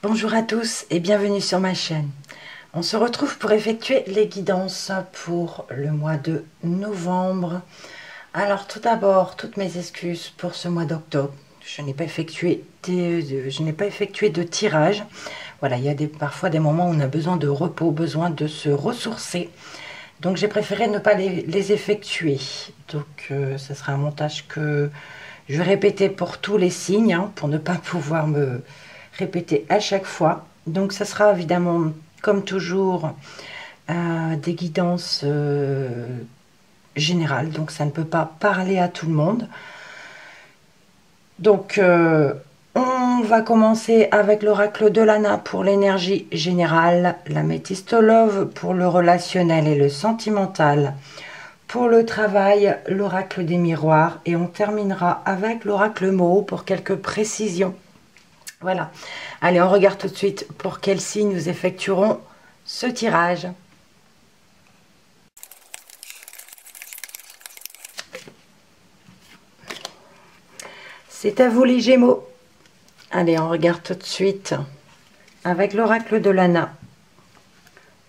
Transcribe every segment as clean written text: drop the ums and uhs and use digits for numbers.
Bonjour à tous et bienvenue sur ma chaîne. On se retrouve pour effectuer les guidances pour le mois de novembre. Alors tout d'abord, toutes mes excuses pour ce mois d'octobre. Je n'ai pas effectué de tirage. Voilà, il y a parfois des moments où on a besoin de repos, besoin de se ressourcer. Donc j'ai préféré ne pas les effectuer. Donc ce sera un montage que je vais répéter pour tous les signes, hein, pour ne pas pouvoir me répéter à chaque fois. Donc ça sera évidemment, comme toujours, des guidances générales. Donc ça ne peut pas parler à tout le monde. Donc on va commencer avec l'oracle de Lana pour l'énergie générale, la Métiste Love pour le relationnel et le sentimental, pour le travail, l'oracle des miroirs, et on terminera avec l'oracle Mo pour quelques précisions. Voilà. Allez, on regarde tout de suite pour quel signe nous effectuerons ce tirage. C'est à vous les Gémeaux. Allez, on regarde tout de suite avec l'oracle de Lana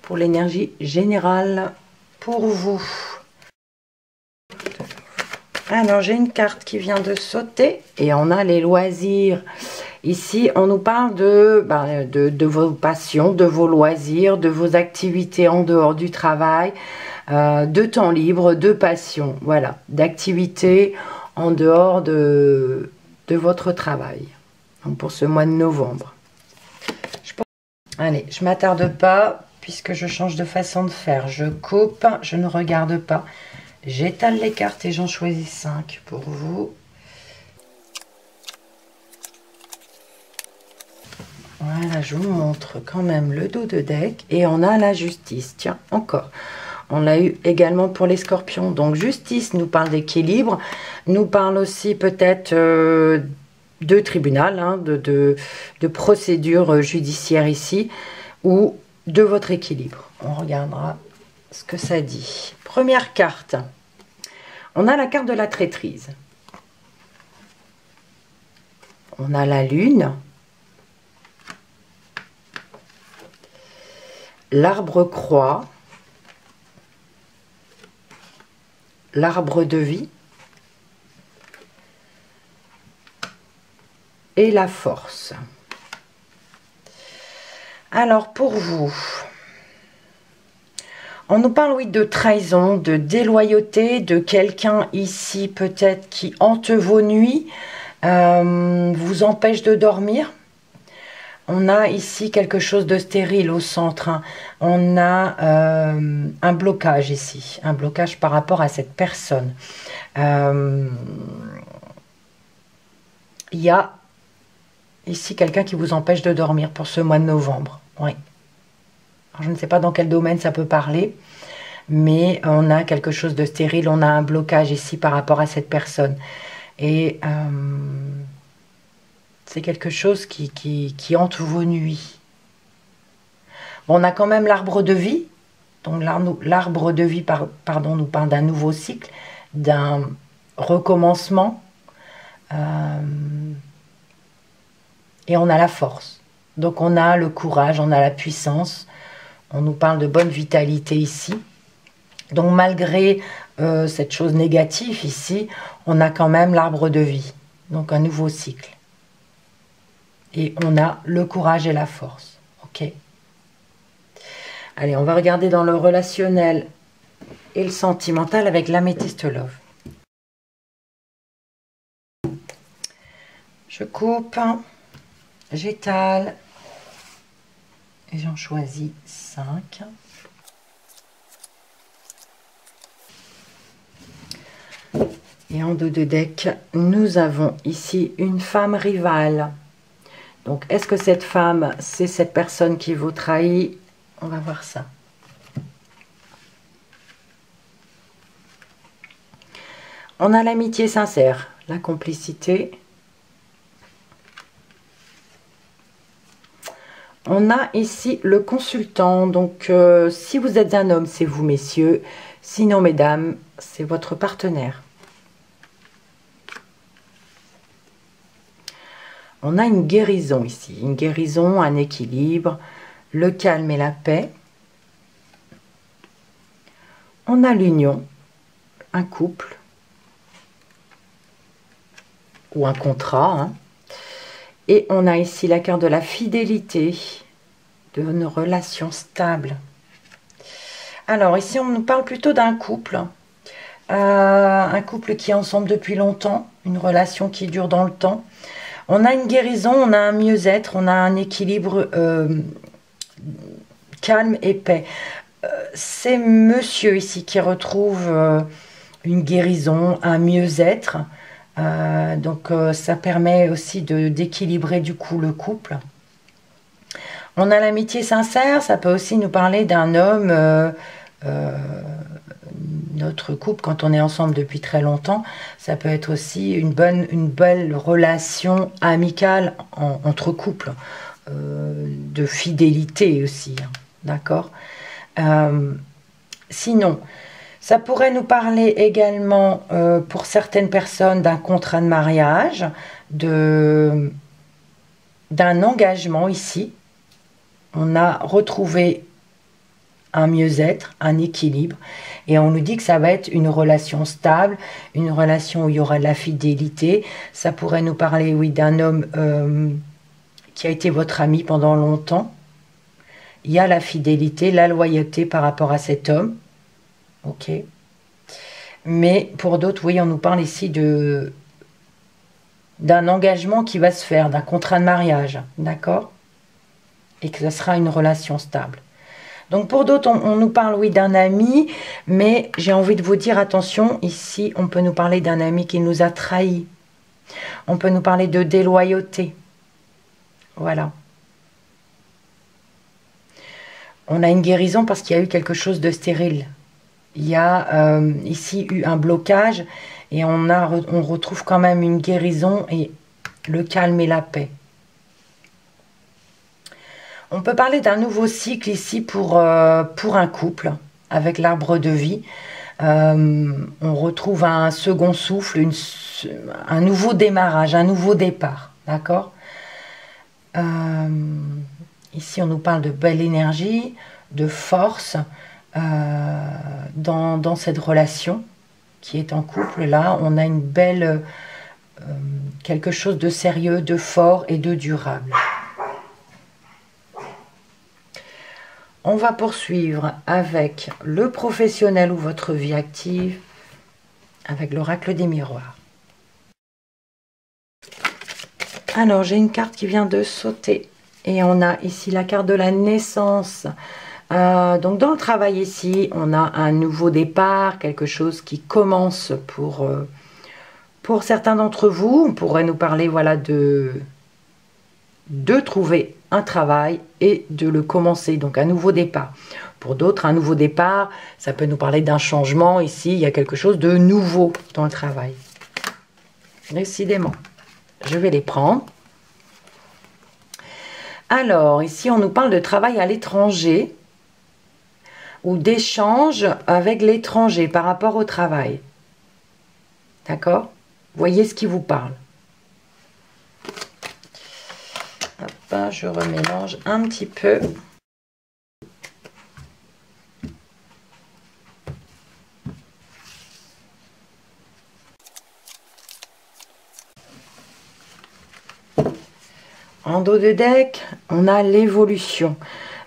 pour l'énergie générale pour vous. Alors, j'ai une carte qui vient de sauter et on a les loisirs. Ici, on nous parle de vos passions, de vos loisirs, de vos activités en dehors du travail, de temps libre, de passion. Voilà, d'activités en dehors de votre travail. Donc, pour ce mois de novembre. Allez, je ne m'attarde pas puisque je change de façon de faire. Je coupe, je ne regarde pas. J'étale les cartes et j'en choisis 5 pour vous. Voilà, je vous montre quand même le dos de deck. Et on a la justice. Tiens, encore. On l'a eu également pour les scorpions. Donc, justice nous parle d'équilibre. Nous parle aussi peut-être de tribunal, hein, de procédure judiciaire ici. Ou de votre équilibre. On regardera ce que ça dit. Première carte. On a la carte de la traîtrise. On a la lune. L'arbre croix. L'arbre de vie. Et la force. Alors pour vous, on nous parle, oui, de trahison, de déloyauté, de quelqu'un ici peut-être qui hante vos nuits, vous empêche de dormir. On a ici quelque chose de stérile au centre, hein. On a un blocage ici, un blocage par rapport à cette personne. Il y a ici quelqu'un qui vous empêche de dormir pour ce mois de novembre. Oui. Alors, je ne sais pas dans quel domaine ça peut parler, mais on a quelque chose de stérile, on a un blocage ici par rapport à cette personne. Et c'est quelque chose qui hante vos nuits. Bon, on a quand même l'arbre de vie. Donc l'arbre de vie pardon, nous parle d'un nouveau cycle, d'un recommencement. Et on a la force. Donc on a le courage, on a la puissance. On nous parle de bonne vitalité ici. Donc malgré cette chose négative ici, on a quand même l'arbre de vie. Donc un nouveau cycle. Et on a le courage et la force. Ok. Allez, on va regarder dans le relationnel et le sentimental avec l'améthyste Love. Je coupe, j'étale et j'en choisis 5. Et en dos de deck, nous avons ici une femme rivale. Donc, est-ce que cette femme, c'est cette personne qui vous trahit? On va voir ça. On a l'amitié sincère, la complicité. On a ici le consultant. Donc, si vous êtes un homme, c'est vous, messieurs. Sinon, mesdames, c'est votre partenaire. On a une guérison ici, une guérison, un équilibre, le calme et la paix. On a l'union, un couple ou un contrat, hein. Et on a ici la carte de la fidélité, d'une relation stable. Alors ici, on nous parle plutôt d'un couple. Un couple qui est ensemble depuis longtemps, une relation qui dure dans le temps. On a une guérison, on a un mieux-être, on a un équilibre calme et paix. C'est monsieur ici qui retrouve une guérison, un mieux-être. Donc ça permet aussi d'équilibrer du coup le couple. On a l'amitié sincère, ça peut aussi nous parler d'un homme, notre couple quand on est ensemble depuis très longtemps, ça peut être aussi une belle relation amicale entre couples, de fidélité aussi, hein, d'accord. Sinon, ça pourrait nous parler également, pour certaines personnes, d'un contrat de mariage, d'un engagement ici. On a retrouvé un mieux-être, un équilibre, et on nous dit que ça va être une relation stable, une relation où il y aura de la fidélité. Ça pourrait nous parler, oui, d'un homme qui a été votre ami pendant longtemps. Il y a la fidélité, la loyauté par rapport à cet homme. Ok. Mais pour d'autres, oui, on nous parle ici d'un engagement qui va se faire, d'un contrat de mariage, d'accord? Et que ce sera une relation stable. Donc pour d'autres, on nous parle, oui, d'un ami, mais j'ai envie de vous dire, attention, ici, on peut nous parler d'un ami qui nous a trahis. On peut nous parler de déloyauté. Voilà. On a une guérison parce qu'il y a eu quelque chose de stérile. Il y a ici eu un blocage et on retrouve quand même une guérison et le calme et la paix. On peut parler d'un nouveau cycle ici pour un couple avec l'arbre de vie. On retrouve un second souffle, un nouveau démarrage, un nouveau départ. D'accord? Ici, on nous parle de belle énergie, de force dans cette relation qui est en couple. Là, on a une belle, quelque chose de sérieux, de fort et de durable. On va poursuivre avec le professionnel ou votre vie active, avec l'oracle des miroirs. Alors, j'ai une carte qui vient de sauter. Et on a ici la carte de la naissance. Donc, dans le travail ici, on a un nouveau départ, quelque chose qui commence pour certains d'entre vous. On pourrait nous parler, voilà, de trouver un travail et de le commencer, donc un nouveau départ. Pour d'autres, un nouveau départ, ça peut nous parler d'un changement. Ici, il y a quelque chose de nouveau dans le travail. Décidément, je vais les prendre. Alors, ici, on nous parle de travail à l'étranger ou d'échange avec l'étranger par rapport au travail. D'accord? Voyez ce qui vous parle. Hop, je remélange un petit peu. En dos de deck, on a l'évolution.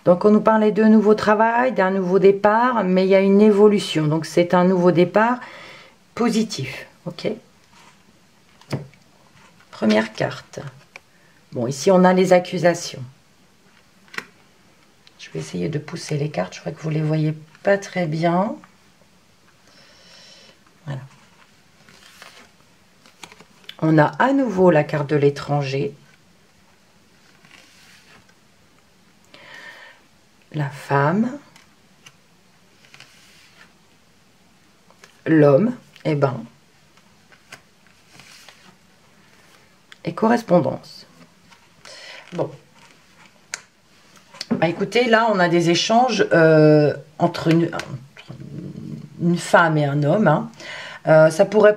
Donc, on nous parlait de nouveau travail, d'un nouveau départ, mais il y a une évolution. Donc, c'est un nouveau départ positif. Ok? Première carte. Bon, ici, on a les accusations. Je vais essayer de pousser les cartes. Je crois que vous ne les voyez pas très bien. Voilà. On a à nouveau la carte de l'étranger. La femme. L'homme. Eh ben. Et correspondance. Bon. Bah, écoutez, là, on a des échanges entre une femme et un homme. Hein. Ça pourrait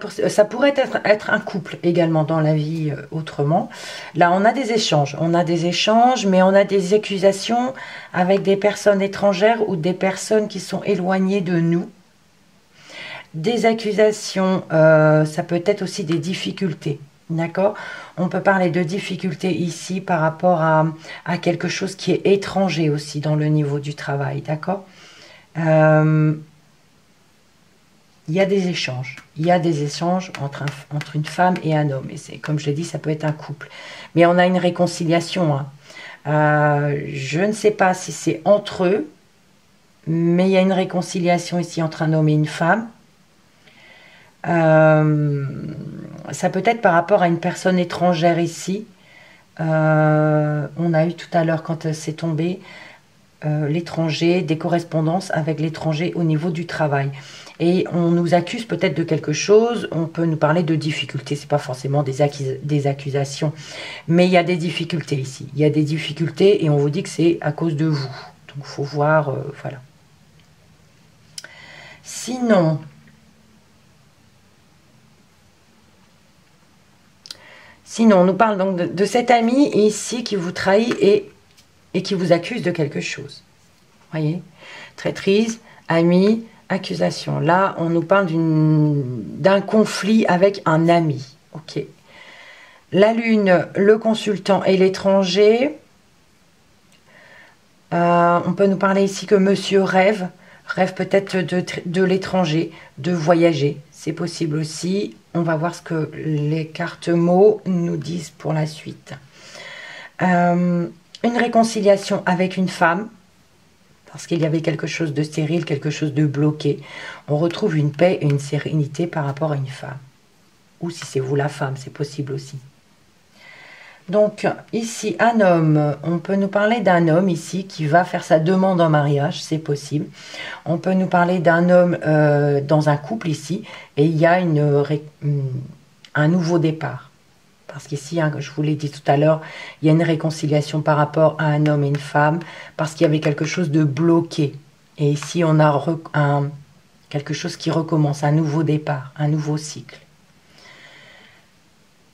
être un couple également dans la vie autrement. Là, on a des échanges. On a des échanges, mais on a des accusations avec des personnes étrangères ou des personnes qui sont éloignées de nous. Des accusations, ça peut être aussi des difficultés. D'accord? On peut parler de difficultés ici par rapport à quelque chose qui est étranger aussi dans le niveau du travail. D'accord? Il y a des échanges. Il y a des échanges entre une femme et un homme. Et c'est, comme je l'ai dit, ça peut être un couple. Mais on a une réconciliation. Hein. Je ne sais pas si c'est entre eux, mais il y a une réconciliation ici entre un homme et une femme. Ça peut être par rapport à une personne étrangère ici. On a eu tout à l'heure, quand c'est tombé, l'étranger, des correspondances avec l'étranger au niveau du travail. Et on nous accuse peut-être de quelque chose, on peut nous parler de difficultés, c'est pas forcément des accusations, mais il y a des difficultés ici. Il y a des difficultés et on vous dit que c'est à cause de vous. Donc il faut voir, voilà. Sinon, on nous parle donc de cet ami ici qui vous trahit et qui vous accuse de quelque chose. Voyez, traîtrise, ami, accusation. Là, on nous parle d'un conflit avec un ami. Ok. La lune, le consultant et l'étranger. On peut nous parler ici que monsieur rêve peut-être de l'étranger, de voyager. C'est possible aussi. On va voir ce que les cartes mots nous disent pour la suite. Une réconciliation avec une femme, parce qu'il y avait quelque chose de stérile, quelque chose de bloqué. On retrouve une paix et une sérénité par rapport à une femme. Ou si c'est vous la femme, c'est possible aussi. Donc ici, un homme, on peut nous parler d'un homme ici qui va faire sa demande en mariage, c'est possible. On peut nous parler d'un homme dans un couple ici, et il y a un nouveau départ. Parce qu'ici, hein, je vous l'ai dit tout à l'heure, il y a une réconciliation par rapport à un homme et une femme, parce qu'il y avait quelque chose de bloqué. Et ici, on a quelque chose qui recommence, un nouveau départ, un nouveau cycle.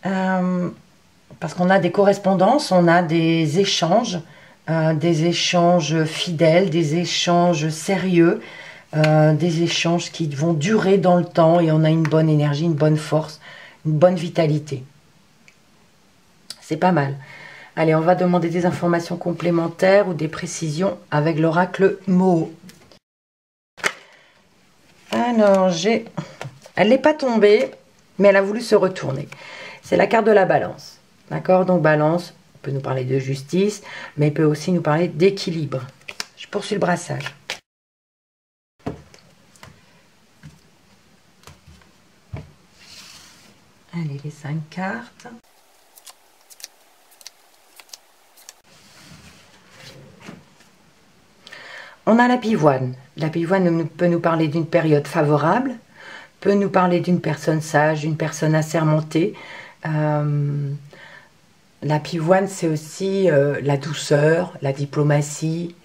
Parce qu'on a des correspondances, on a des échanges fidèles, des échanges sérieux, des échanges qui vont durer dans le temps, et on a une bonne énergie, une bonne force, une bonne vitalité. C'est pas mal. Allez, on va demander des informations complémentaires ou des précisions avec l'oracle Mo. Alors, elle n'est pas tombée, mais elle a voulu se retourner. C'est la carte de la balance. D'accord? Donc, balance, on peut nous parler de justice, mais il peut aussi nous parler d'équilibre. Je poursuis le brassage. Allez, les 5 cartes. On a la pivoine. La pivoine peut nous parler d'une période favorable, peut nous parler d'une personne sage, d'une personne assermentée. La pivoine, c'est aussi la douceur, la diplomatie,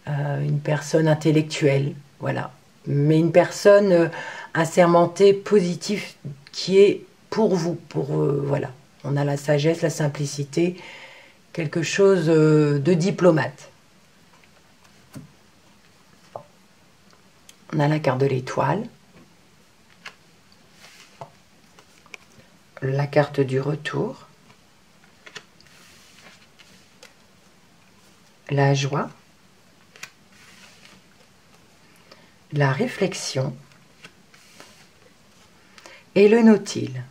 une personne intellectuelle, voilà. Mais une personne assermentée, positive, qui est pour vous, voilà. On a la sagesse, la simplicité, quelque chose de diplomate. On a la carte de l'étoile, la carte du retour, la joie, la réflexion et le nautile.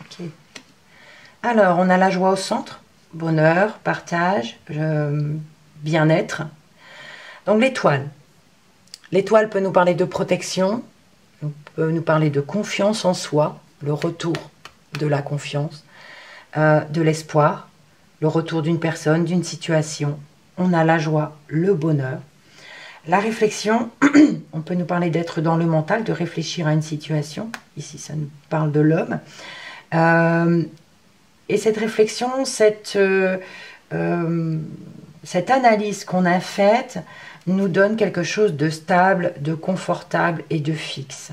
Okay. Alors, on a la joie au centre, bonheur, partage, bien-être. Donc l'étoile. L'étoile peut nous parler de protection, peut nous parler de confiance en soi, le retour de la confiance, de l'espoir, le retour d'une personne, d'une situation. On a la joie, le bonheur. La réflexion, on peut nous parler d'être dans le mental, de réfléchir à une situation. Ici, ça nous parle de l'homme. Et cette réflexion, cette analyse qu'on a faite, nous donne quelque chose de stable, de confortable et de fixe.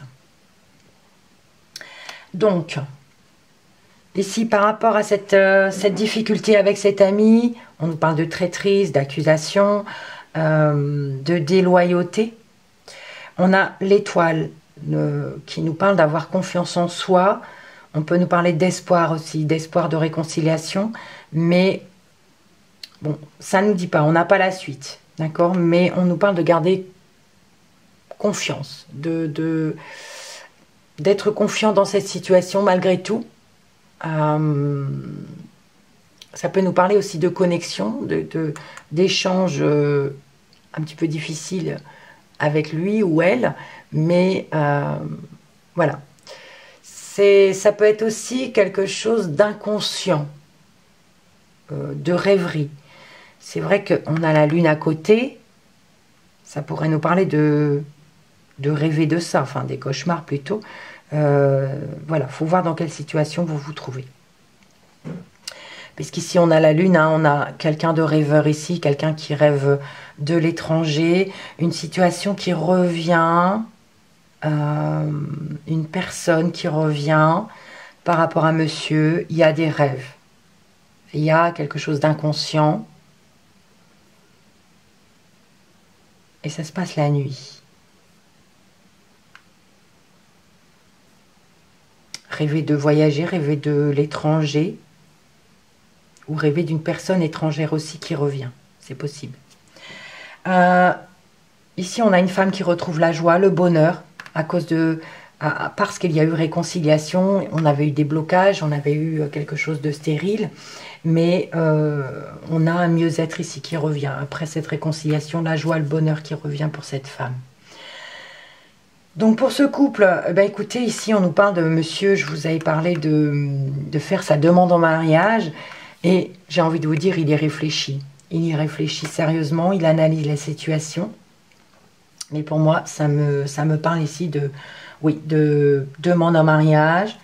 Donc, ici, par rapport à cette difficulté avec cet ami, on nous parle de traîtrise, d'accusation, de déloyauté. On a l'étoile qui nous parle d'avoir confiance en soi. On peut nous parler d'espoir aussi, d'espoir de réconciliation. Mais, bon, ça ne nous dit pas, on n'a pas la suite, d'accord? Mais on nous parle de garder confiance, d'être confiant dans cette situation malgré tout. Ça peut nous parler aussi de connexion, d'échanges un petit peu difficiles avec lui ou elle, mais voilà. Ça peut être aussi quelque chose d'inconscient, de rêverie. C'est vrai qu'on a la lune à côté, ça pourrait nous parler de rêver de ça, enfin des cauchemars plutôt. Voilà, il faut voir dans quelle situation vous vous trouvez. Puisqu'ici on a la lune, hein, on a quelqu'un de rêveur ici, quelqu'un qui rêve de l'étranger, une situation qui revient, une personne qui revient par rapport à monsieur, il y a des rêves, il y a quelque chose d'inconscient, et ça se passe la nuit. Rêver de voyager, rêver de l'étranger, ou rêver d'une personne étrangère aussi qui revient, c'est possible. Ici, on a une femme qui retrouve la joie, le bonheur, parce qu'il y a eu réconciliation, on avait eu des blocages, on avait eu quelque chose de stérile, mais on a un mieux-être ici qui revient. Après cette réconciliation, la joie, le bonheur qui revient pour cette femme. Donc pour ce couple, ben écoutez, ici on nous parle de monsieur, je vous avais parlé de faire sa demande en mariage, et j'ai envie de vous dire, il y réfléchit. Il y réfléchit sérieusement, il analyse la situation. Mais pour moi, ça me parle ici de demande en mariage,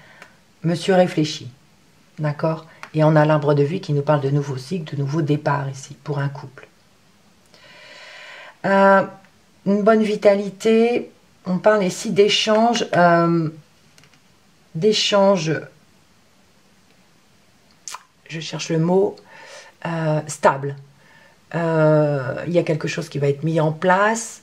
monsieur réfléchit, d'accord? Et on a l'arbre de vie qui nous parle de nouveaux cycles, de nouveaux départs ici, pour un couple. Une bonne vitalité. On parle ici d'échanges, je cherche le mot, stable. Il y a quelque chose qui va être mis en place,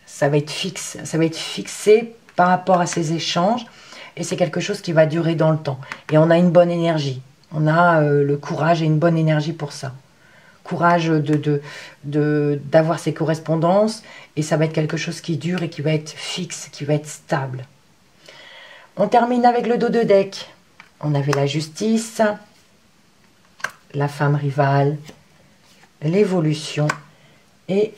ça va être fixé par rapport à ces échanges, et c'est quelque chose qui va durer dans le temps. Et on a une bonne énergie, on a le courage et une bonne énergie pour ça. Courage d'avoir ces correspondances, et ça va être quelque chose qui dure et qui va être fixe, qui va être stable. On termine avec le dos de deck. On avait la justice, la femme rivale, l'évolution et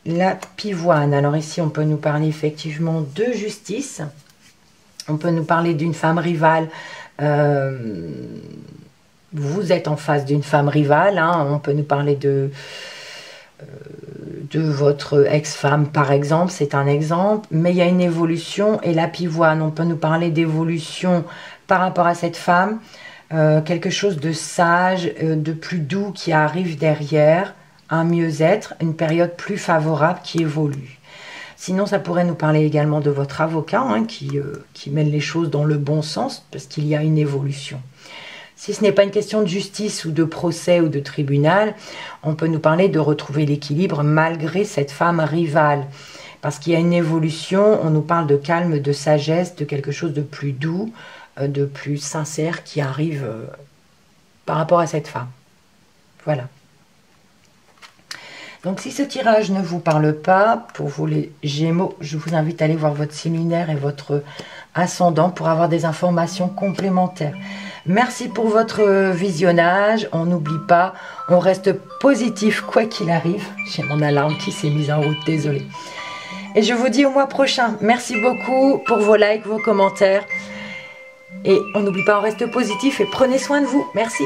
la pivoine. Alors ici, on peut nous parler effectivement de justice. On peut nous parler d'une femme rivale. Vous êtes en face d'une femme rivale, hein. On peut nous parler de votre ex-femme par exemple, c'est un exemple, mais il y a une évolution. Et la pivoine, on peut nous parler d'évolution par rapport à cette femme, quelque chose de sage, de plus doux qui arrive derrière, un mieux-être, une période plus favorable qui évolue. Sinon, ça pourrait nous parler également de votre avocat, hein, qui mène les choses dans le bon sens, parce qu'il y a une évolution. Si ce n'est pas une question de justice ou de procès ou de tribunal, on peut nous parler de retrouver l'équilibre malgré cette femme rivale. Parce qu'il y a une évolution, on nous parle de calme, de sagesse, de quelque chose de plus doux, de plus sincère qui arrive par rapport à cette femme. Voilà. Donc si ce tirage ne vous parle pas, pour vous les Gémeaux, je vous invite à aller voir votre signe lunaire et votre ascendant pour avoir des informations complémentaires. Merci pour votre visionnage. On n'oublie pas, on reste positif quoi qu'il arrive. J'ai mon alarme qui s'est mise en route, désolée. Et je vous dis au mois prochain. Merci beaucoup pour vos likes, vos commentaires. Et on n'oublie pas, on reste positif et prenez soin de vous. Merci.